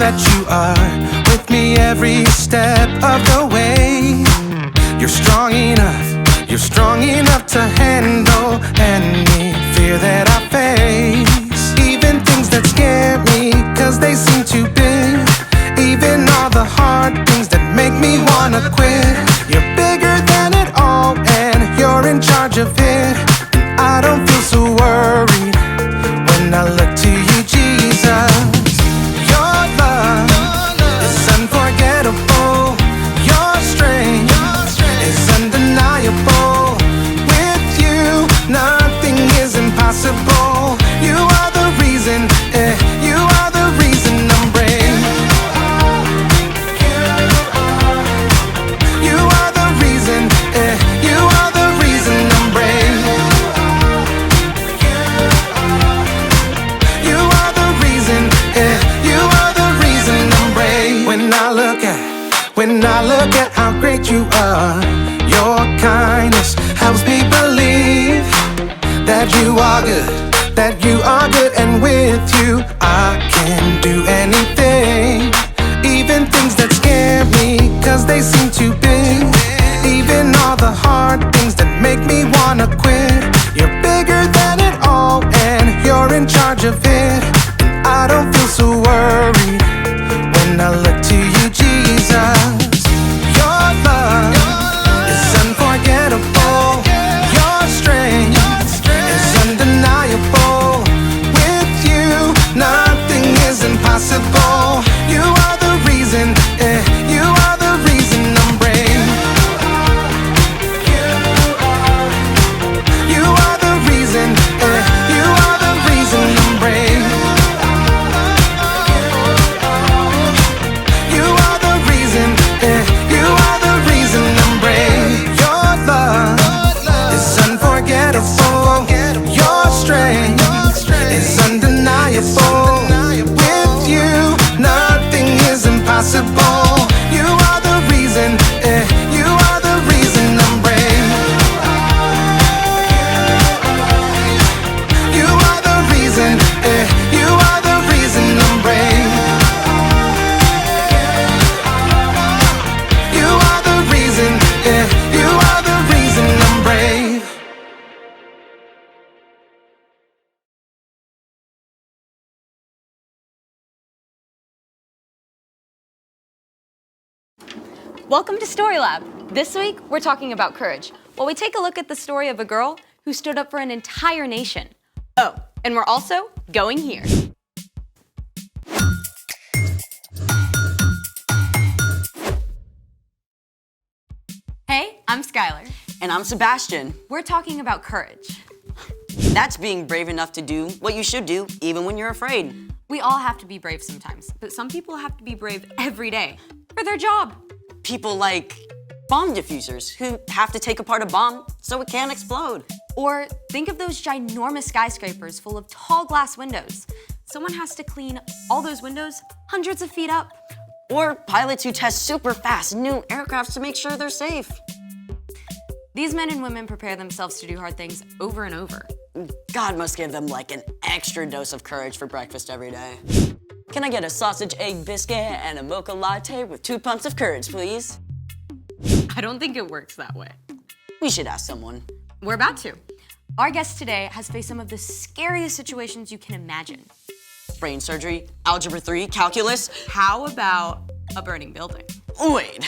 that you are with me every step of the way. You're strong enough to handle any fear that I face. Even things that scare me, cause they seem too big. Even all the hard things that make me wanna quit. You're bigger than it all, and you're in charge of it. And I don't feel so worried when I look to you, Jesus. Your love is unforgettable. Your strength is undeniable. With you, nothing is impossible. You are the reason, you are the reason I'm brave. You are the reason, you are the reason I'm brave. You are the reason, you are the reason I'm brave. When I look at how great you are, your kindness helps me believe that you are good, and with you I can do anything. Even things that scare me, cause they seem too big. Even all the hard things that make me wanna quit. You're bigger than it all, and you're in charge of it. And I don't feel so worried when I look to you, Jesus. Your love is unforgettable. Your strength is undeniable. With you, nothing is impossible. You are the reason, you are the reason I'm brave. You are the reason, you are the reason I'm brave. You are the reason, you are the reason I'm brave. Your love is unforgettable. Your strength is undeniable. With you, nothing is impossible. You are the reason, you are the reason I'm brave. You are the reason, you are the reason I'm brave. You are the reason, you are the reason I'm brave. Welcome to Story Lab. This week, we're talking about courage, while we take a look at the story of a girl who stood up for an entire nation. Oh, and we're also going here. Hey, I'm Skylar. And I'm Sebastian. We're talking about courage. That's being brave enough to do what you should do, even when you're afraid. We all have to be brave sometimes, but some people have to be brave every day for their job. People like bomb diffusers who have to take apart a bomb so it can't explode. Or think of those ginormous skyscrapers full of tall glass windows. Someone has to clean all those windows hundreds of feet up. Or pilots who test super fast new aircrafts to make sure they're safe. These men and women prepare themselves to do hard things over and over. God must give them like an extra dose of courage for breakfast every day. Can I get a sausage, egg, biscuit, and a mocha latte with 2 pumps of courage, please? I don't think it works that way. We should ask someone. We're about to. Our guest today has faced some of the scariest situations you can imagine. Brain surgery, algebra 3, calculus. How about a burning building? Wait,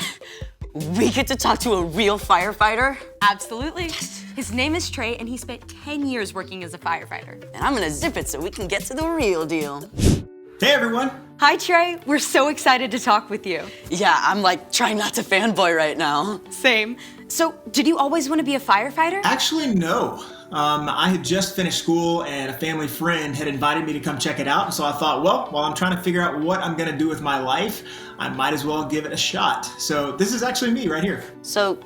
we get to talk to a real firefighter? Absolutely. His name is Trey, and he spent 10 years working as a firefighter. And I'm gonna zip it so we can get to the real deal. Hey everyone! Hi Trey, we're so excited to talk with you. Yeah, I'm like trying not to fanboy right now. Same. So, did you always want to be a firefighter? Actually, no. I had just finished school and a family friend had invited me to come check it out. And so I thought, well, while I'm trying to figure out what I'm gonna do with my life, I might as well give it a shot. So this is actually me right here. So,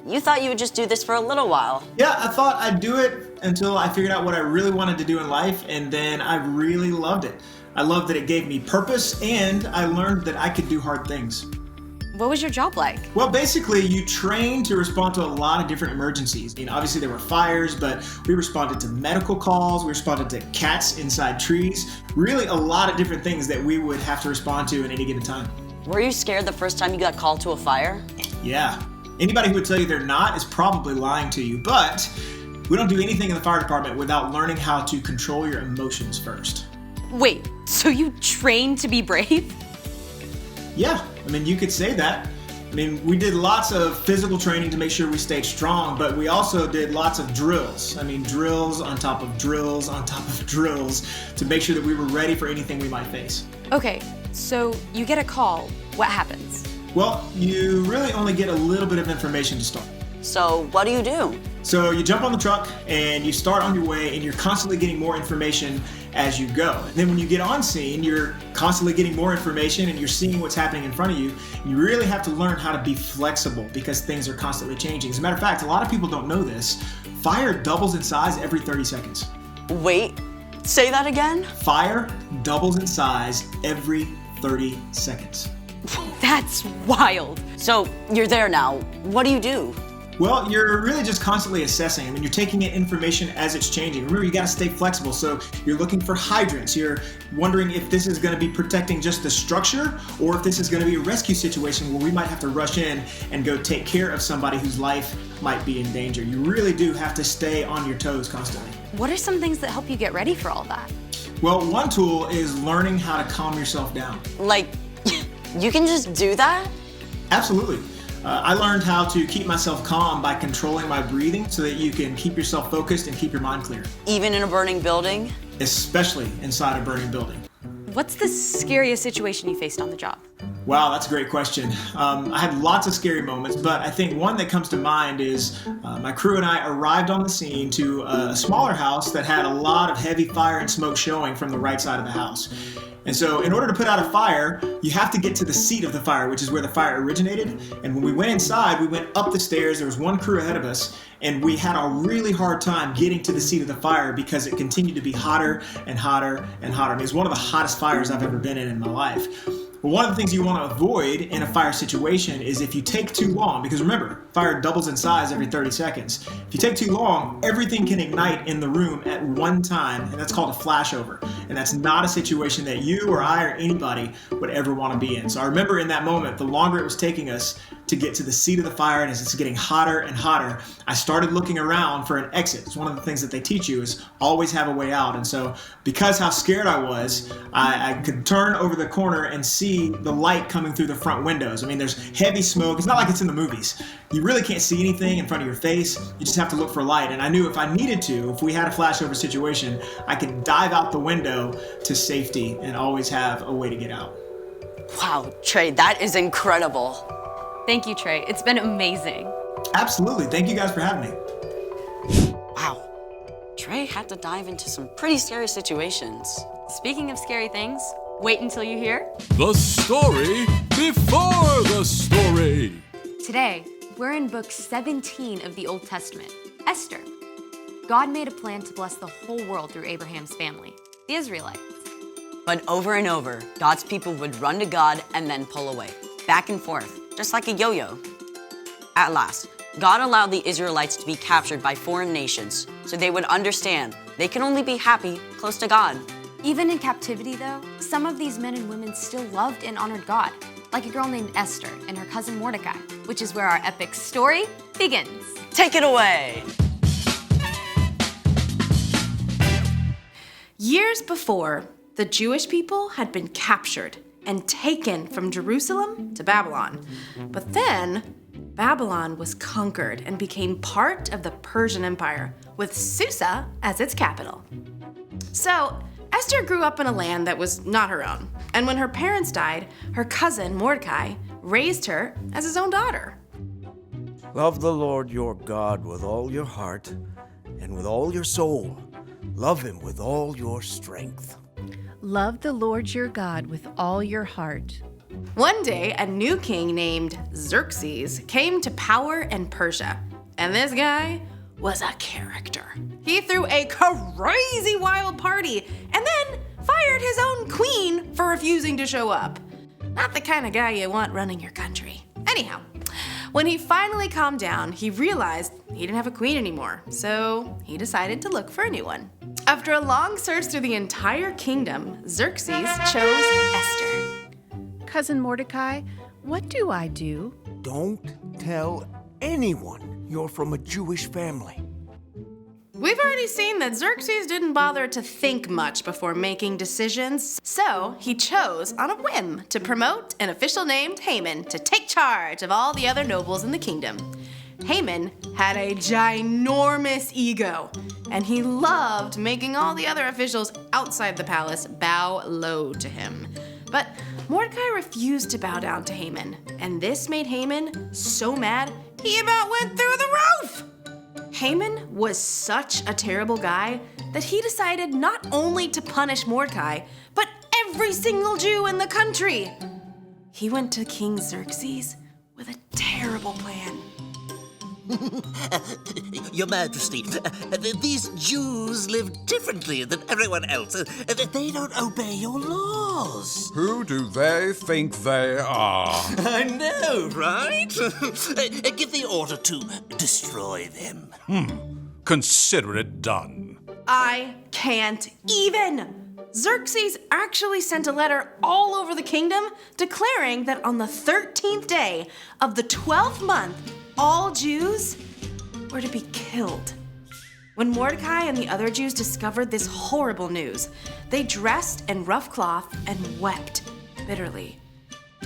you thought you would just do this for a little while? Yeah, I thought I'd do it until I figured out what I really wanted to do in life, and then I really loved it. I loved that it gave me purpose, and I learned that I could do hard things. what was your job like? Well, basically, you train to respond to a lot of different emergencies. Obviously, there were fires, but we responded to medical calls. We responded to cats inside trees. Really, a lot of different things that we would have to respond to at any given time. Were you scared the first time you got called to a fire? Yeah. Anybody who would tell you they're not is probably lying to you, but we don't do anything in the fire department without learning how to control your emotions first. Wait, so you trained to be brave? Yeah, you could say that. We did lots of physical training to make sure we stayed strong, but we also did lots of drills. Drills on top of drills on top of drills to make sure that we were ready for anything we might face. Okay, so you get a call. What happens? Well, you really only get a little bit of information to start. So what do you do? So you jump on the truck and you start on your way, and you're constantly getting more information as you go. And then when you get on scene, you're constantly getting more information and you're seeing what's happening in front of you. You really have to learn how to be flexible because things are constantly changing. As a matter of fact, a lot of people don't know this. Fire doubles in size every 30 seconds. Wait, say that again? Fire doubles in size every 30 seconds. That's wild. So you're there now. What do you do? Well, you're really just constantly assessing. You're taking in information as it's changing. Remember, you got to stay flexible. So you're looking for hydrants. You're wondering if this is going to be protecting just the structure or if this is going to be a rescue situation where we might have to rush in and go take care of somebody whose life might be in danger. You really do have to stay on your toes constantly. What are some things that help you get ready for all that? Well, one tool is learning how to calm yourself down. Like, you can just do that? Absolutely. I learned how to keep myself calm by controlling my breathing so that you can keep yourself focused and keep your mind clear. Even in a burning building? Especially inside a burning building. What's the scariest situation you faced on the job? Wow, that's a great question. I had lots of scary moments, but I think one that comes to mind is my crew and I arrived on the scene to a smaller house that had a lot of heavy fire and smoke showing from the right side of the house. And so in order to put out a fire, you have to get to the seat of the fire, which is where the fire originated. And when we went inside, we went up the stairs. There was one crew ahead of us, and we had a really hard time getting to the seat of the fire because it continued to be hotter and hotter and hotter. It's one of the hottest fires I've ever been in my life. But one of the things you want to avoid in a fire situation is if you take too long, because remember, fire doubles in size every 30 seconds. If you take too long, everything can ignite in the room at one time, and that's called a flashover. And that's not a situation that you or I or anybody would ever want to be in. So I remember in that moment, the longer it was taking us to get to the seat of the fire, and as it's getting hotter and hotter, I started looking around for an exit. It's one of the things that they teach you is always have a way out. And so because how scared I was, I could turn over the corner and see the light coming through the front windows. There's heavy smoke. It's not like it's in the movies. You really can't see anything in front of your face. You just have to look for light. And I knew if I needed to, if we had a flashover situation, I could dive out the window to safety and always have a way to get out. Wow, Trey, that is incredible. Thank you, Trey. It's been amazing. Absolutely. Thank you guys for having me. Wow, Trey had to dive into some pretty scary situations. Speaking of scary things, wait until you hear The story before the story. Today, we're in book 17 of the Old Testament, Esther. God made a plan to bless the whole world through Abraham's family, the Israelites. But over and over, God's people would run to God and then pull away, back and forth, just like a yo-yo. At last, God allowed the Israelites to be captured by foreign nations so they would understand they can only be happy close to God. Even in captivity, though, some of these men and women still loved and honored God, like a girl named Esther and her cousin Mordecai, which is where our epic story begins. Take it away! Years before, the Jewish people had been captured and taken from Jerusalem to Babylon. But then, Babylon was conquered and became part of the Persian Empire, with Susa as its capital. So, Esther grew up in a land that was not her own, and when her parents died, her cousin Mordecai raised her as his own daughter. Love the Lord your God with all your heart and with all your soul. Love him with all your strength. Love the Lord your God with all your heart. One day, a new king named Xerxes came to power in Persia, and this guy was a character. He threw a crazy wild party and then fired his own queen for refusing to show up. Not the kind of guy you want running your country. Anyhow, when he finally calmed down, he realized he didn't have a queen anymore, so he decided to look for a new one. After a long search through the entire kingdom, Xerxes chose Esther. Cousin Mordecai, what do I do? Don't tell anyone you're from a Jewish family. We've already seen that Xerxes didn't bother to think much before making decisions, so he chose on a whim to promote an official named Haman to take charge of all the other nobles in the kingdom. Haman had a ginormous ego, and he loved making all the other officials outside the palace bow low to him. But Mordecai refused to bow down to Haman, and this made Haman so mad he about went through the roof! Haman was such a terrible guy that he decided not only to punish Mordecai, but every single Jew in the country. He went to King Xerxes with a terrible plan. Your Majesty, these Jews live differently than everyone else. They don't obey your laws. Who do they think they are? I know, right? Give the order to destroy them. Consider it done. I can't even. Xerxes actually sent a letter all over the kingdom declaring that on the 13th day of the 12th month, all Jews were to be killed. When Mordecai and the other Jews discovered this horrible news, they dressed in rough cloth and wept bitterly.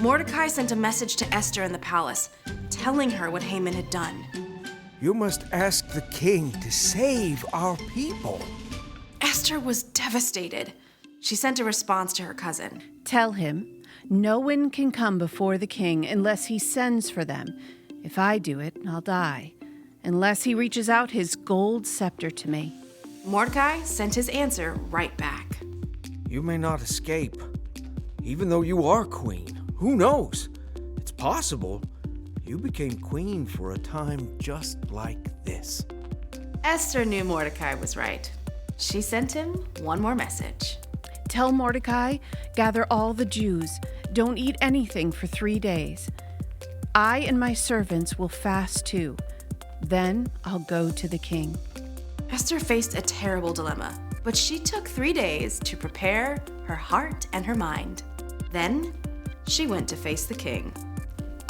Mordecai sent a message to Esther in the palace, telling her what Haman had done. You must ask the king to save our people. Esther was devastated. She sent a response to her cousin. Tell him, no one can come before the king unless he sends for them. If I do it, I'll die, unless he reaches out his gold scepter to me. Mordecai sent his answer right back. You may not escape, even though you are queen. Who knows? It's possible you became queen for a time just like this. Esther knew Mordecai was right. She sent him one more message. Tell Mordecai, gather all the Jews. Don't eat anything for 3 days. I and my servants will fast too. Then I'll go to the king. Esther faced a terrible dilemma, but she took 3 days to prepare her heart and her mind. Then she went to face the king.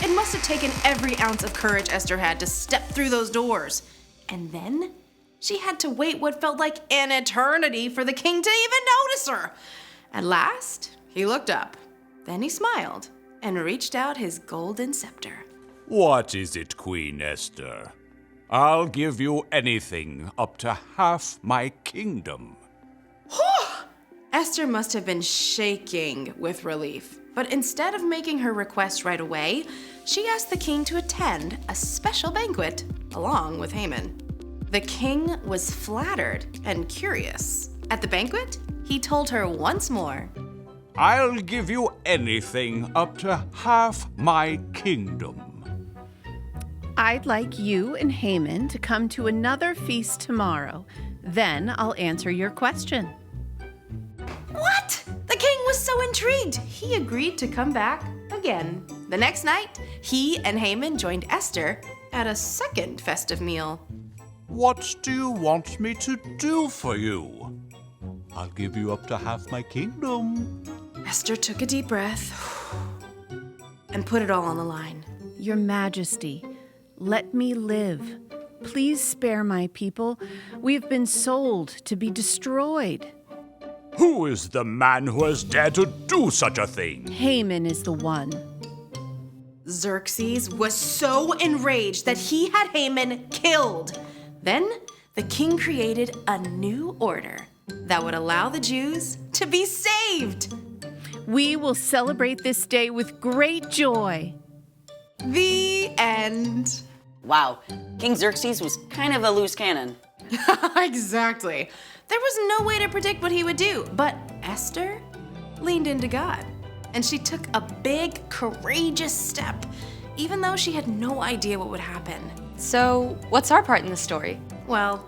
It must have taken every ounce of courage Esther had to step through those doors. And then she had to wait what felt like an eternity for the king to even notice her. At last, he looked up. Then he smiled and reached out his golden scepter. What is it, Queen Esther? I'll give you anything up to half my kingdom. Esther must have been shaking with relief. But instead of making her request right away, she asked the king to attend a special banquet along with Haman. The king was flattered and curious. At the banquet, he told her once more, I'll give you anything up to half my kingdom. I'd like you and Haman to come to another feast tomorrow. Then I'll answer your question. What? The king was so intrigued, he agreed to come back again. The next night, he and Haman joined Esther at a second festive meal. What do you want me to do for you? I'll give you up to half my kingdom. Esther took a deep breath and put it all on the line. Your Majesty, let me live. Please spare my people. We've been sold to be destroyed. Who is the man who has dared to do such a thing? Haman is the one. Xerxes was so enraged that he had Haman killed. Then the king created a new order that would allow the Jews to be saved. We will celebrate this day with great joy. The end. Wow, King Xerxes was kind of a loose cannon. Exactly. There was no way to predict what he would do, but Esther leaned into God, and she took a big, courageous step, even though she had no idea what would happen. So, what's our part in the story? Well,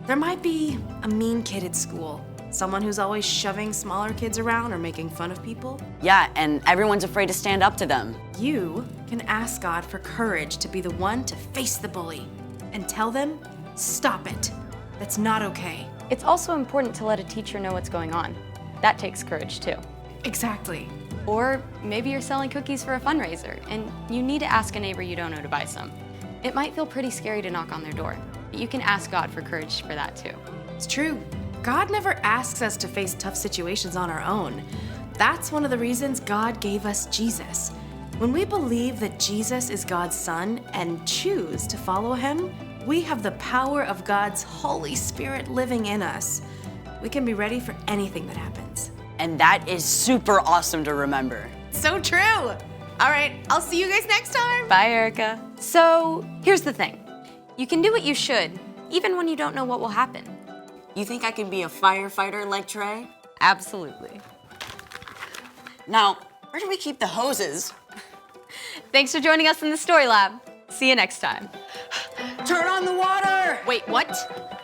there might be a mean kid at school, someone who's always shoving smaller kids around or making fun of people. Yeah, and everyone's afraid to stand up to them. You can ask God for courage to be the one to face the bully and tell them, stop it. That's not okay. It's also important to let a teacher know what's going on. That takes courage too. Exactly. Or maybe you're selling cookies for a fundraiser and you need to ask a neighbor you don't know to buy some. It might feel pretty scary to knock on their door, but you can ask God for courage for that too. It's true. God never asks us to face tough situations on our own. That's one of the reasons God gave us Jesus. When we believe that Jesus is God's Son and choose to follow him, we have the power of God's Holy Spirit living in us. We can be ready for anything that happens. And that is super awesome to remember. So true. All right, I'll see you guys next time. Bye, Erica. So here's the thing. You can do what you should, even when you don't know what will happen. You think I could be a firefighter like Trey? Absolutely. Now, where do we keep the hoses? Thanks for joining us in the Story Lab. See you next time. Turn on the water! Wait, what?